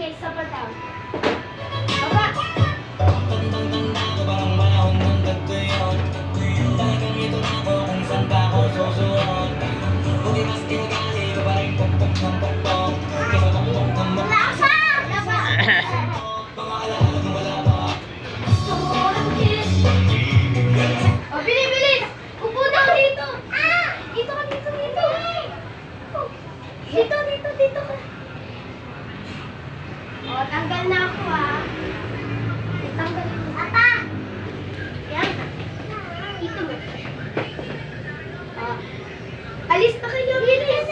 Okay, isa pa daw. Baba! Tandang-tanda ko bang panahon ng tagtuyon. Talagang ito na ako kung saan pa ako susuot. Buti mas tinagali ko pa rin pok-pok ng pok-pok. Kesa pok-pok ng mok. Wala ka! Wala ka! Mga alaala kung wala pa. Oh, bilis! Upo daw dito! Dito ka, dito! Dito ka! Oh, tanggal na ako Tanggal mo. Ata! Yan. Dito mo. Oh. Alis na kayo, bilis!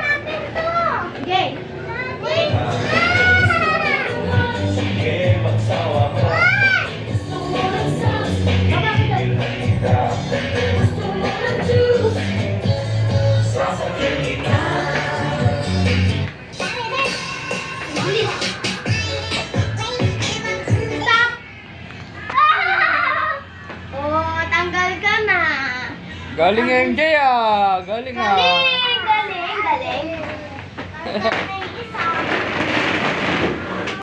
Natin to! Okay. Sige, magsawa mo. Sasabihin kita. Bilis! Stop! Oh, tanggal ka na. Galing MJ ah. Galing ah. Galing!